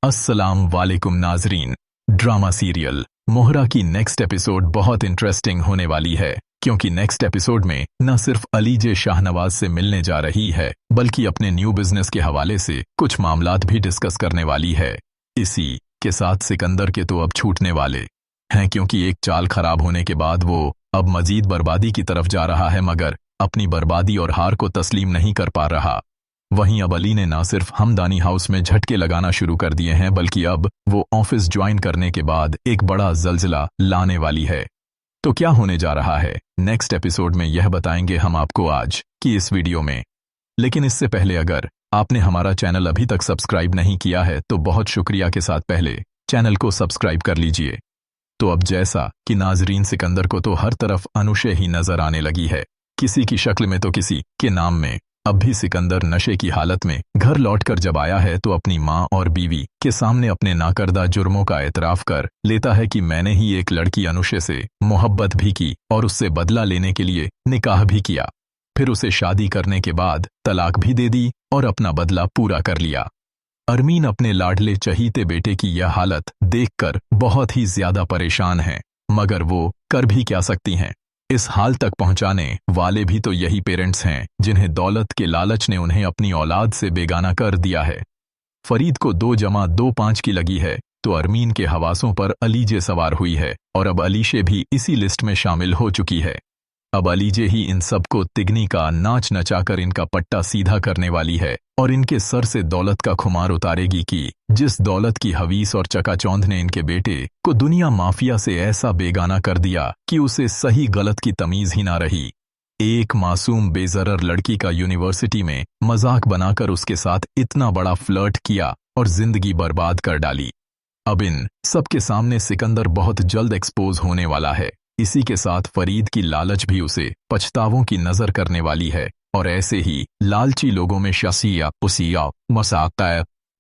अस्सलाम वालेकुम नाजरीन। ड्रामा सीरियल मोहरा की नेक्स्ट एपिसोड बहुत इंटरेस्टिंग होने वाली है, क्योंकि नेक्स्ट एपिसोड में न सिर्फ अलीजे शाहनवाज से मिलने जा रही है, बल्कि अपने न्यू बिजनेस के हवाले से कुछ मामलात भी डिस्कस करने वाली है। इसी के साथ सिकंदर के तो अब छूटने वाले हैं, क्योंकि एक चाल खराब होने के बाद वो अब मजीद बर्बादी की तरफ जा रहा है, मगर अपनी बर्बादी और हार को तस्लीम नहीं कर पा रहा। वहीं अब अली ने ना सिर्फ हमदानी हाउस में झटके लगाना शुरू कर दिए हैं, बल्कि अब वो ऑफिस ज्वाइन करने के बाद एक बड़ा जल्जला लाने वाली है। तो क्या होने जा रहा है नेक्स्ट एपिसोड में, यह बताएंगे हम आपको आज की इस वीडियो में। लेकिन इससे पहले अगर आपने हमारा चैनल अभी तक सब्सक्राइब नहीं किया है तो बहुत शुक्रिया के साथ पहले चैनल को सब्सक्राइब कर लीजिए। तो अब जैसा कि नाजरीन, सिकंदर को तो हर तरफ अनुशे ही नजर आने लगी है, किसी की शक्ल में तो किसी के नाम में। अब भी सिकंदर नशे की हालत में घर लौटकर जब आया है तो अपनी माँ और बीवी के सामने अपने नाकर्दा जुर्मों का एतराफ कर लेता है कि मैंने ही एक लड़की अनुशे से मोहब्बत भी की और उससे बदला लेने के लिए निकाह भी किया, फिर उसे शादी करने के बाद तलाक भी दे दी और अपना बदला पूरा कर लिया। अरमीन अपने लाडले चहीते बेटे की यह हालत देखकर बहुत ही ज्यादा परेशान है, मगर वो कर भी क्या सकती हैं। इस हाल तक पहुंचाने वाले भी तो यही पेरेंट्स हैं जिन्हें दौलत के लालच ने उन्हें अपनी औलाद से बेगाना कर दिया है। फरीद को 2+2=5 की लगी है तो अरमीन के हवासों पर अलीजे सवार हुई है, और अब अलीशे भी इसी लिस्ट में शामिल हो चुकी है। अब अलीजे ही इन सबको तिगनी का नाच नचाकर इनका पट्टा सीधा करने वाली है और इनके सर से दौलत का खुमार उतारेगी कि जिस दौलत की हवीस और चकाचौंध ने इनके बेटे को दुनिया माफिया से ऐसा बेगाना कर दिया कि उसे सही गलत की तमीज ही ना रही। एक मासूम बेजरर लड़की का यूनिवर्सिटी में मजाक बनाकर उसके साथ इतना बड़ा फ्लर्ट किया और जिंदगी बर्बाद कर डाली। अब इन सबके सामने सिकंदर बहुत जल्द एक्सपोज होने वाला है। इसी के साथ फरीद की लालच भी उसे पछतावों की नजर करने वाली है, और ऐसे ही लालची लोगों में शसिया पुसिया मसाक़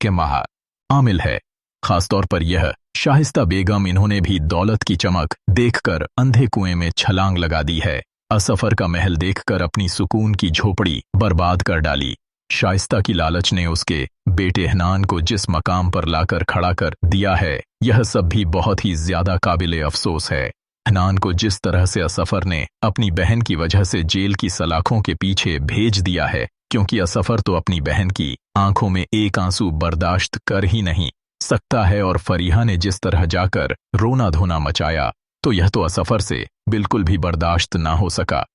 के माहर आमिल है। खासतौर पर यह शाहिस्ता बेगम, इन्होंने भी दौलत की चमक देखकर अंधे कुएं में छलांग लगा दी है। असफर का महल देखकर अपनी सुकून की झोपड़ी बर्बाद कर डाली। शाइस्ता की लालच ने उसके बेटे हनान को जिस मकाम पर लाकर खड़ा कर दिया है, यह सब भी बहुत ही ज्यादा काबिले अफसोस है। हनान को जिस तरह से असफर ने अपनी बहन की वजह से जेल की सलाखों के पीछे भेज दिया है, क्योंकि असफर तो अपनी बहन की आंखों में एक आंसू बर्दाश्त कर ही नहीं सकता है, और फरीहा ने जिस तरह जाकर रोना धोना मचाया तो यह तो असफर से बिल्कुल भी बर्दाश्त ना हो सका।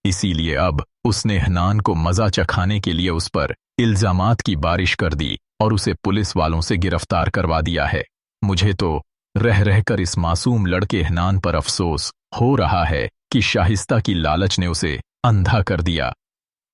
इसीलिए अब उसने हनान को मजा चखाने के लिए उस पर इल्जामात की बारिश कर दी और उसे पुलिस वालों से गिरफ्तार करवा दिया है। मुझे तो रह रहकर इस मासूम लड़के हनान पर अफसोस हो रहा है कि शाहिस्ता की लालच ने उसे अंधा कर दिया।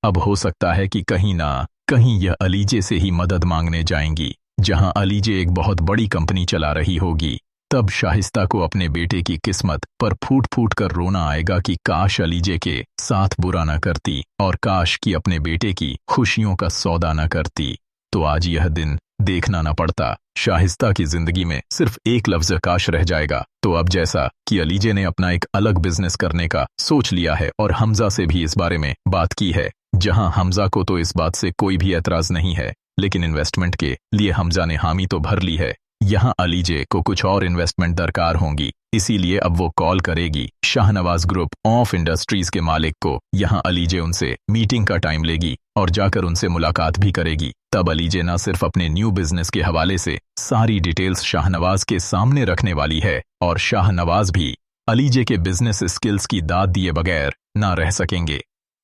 अब हो सकता है कि कहीं ना कहीं यह अलीजे से ही मदद मांगने जाएंगी। जहां अलीजे एक बहुत बड़ी कंपनी चला रही होगी, तब शाहिस्ता को अपने बेटे की किस्मत पर फूट फूट कर रोना आएगा कि काश अलीजे के साथ बुरा न करती और काश कि अपने बेटे की खुशियों का सौदा न करती, तो आज यह दिन देखना न पड़ता। शाहिस्ता की जिंदगी में सिर्फ एक लफ्ज काश रह जाएगा। तो अब जैसा कि अलीजे ने अपना एक अलग बिजनेस करने का सोच लिया है और हमजा से भी इस बारे में बात की है, जहां हमजा को तो इस बात से कोई भी एतराज नहीं है, लेकिन इन्वेस्टमेंट के लिए हमजा ने हामी तो भर ली है। यहाँ अलीजे को कुछ और इन्वेस्टमेंट दरकार होंगी, इसीलिए अब वो कॉल करेगी शाहनवाज ग्रुप ऑफ इंडस्ट्रीज के मालिक को। यहाँ अलीजे उनसे मीटिंग का टाइम लेगी और जाकर उनसे मुलाकात भी करेगी। तब अलीजे न सिर्फ अपने न्यू बिजनेस के हवाले से सारी डिटेल्स शाहनवाज के सामने रखने वाली है, और शाहनवाज भी अलीजे के बिजनेस स्किल्स की दाद दिए बगैर ना रह सकेंगे।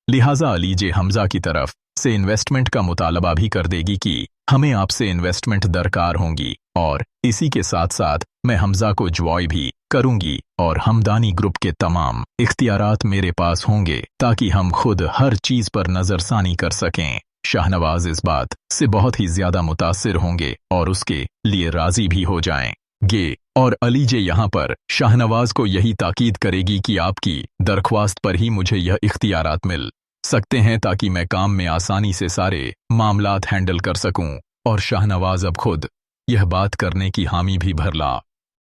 लिहाजा अलीजे हमजा की तरफ से इन्वेस्टमेंट का मुतालबा भी कर देगी कि हमें आपसे इन्वेस्टमेंट दरकार होंगी, और इसी के साथ साथ मैं हमजा को ज्वाइन भी करूंगी और हमदानी ग्रुप के तमाम इख्तियारात मेरे पास होंगे ताकि हम खुद हर चीज पर नजरसानी कर सकें। शाहनवाज इस बात से बहुत ही ज्यादा मुतासिर होंगे और उसके लिए राजी भी हो जाएंगे, और अलीजे यहाँ पर शाहनवाज को यही ताकीद करेगी कि आपकी दरख्वास्त पर ही मुझे यह इख्तियारात मिल सकते हैं ताकि मैं काम में आसानी से सारे मामलात हैंडल कर सकूं। और शाहनवाज अब खुद यह बात करने की हामी भी भर ला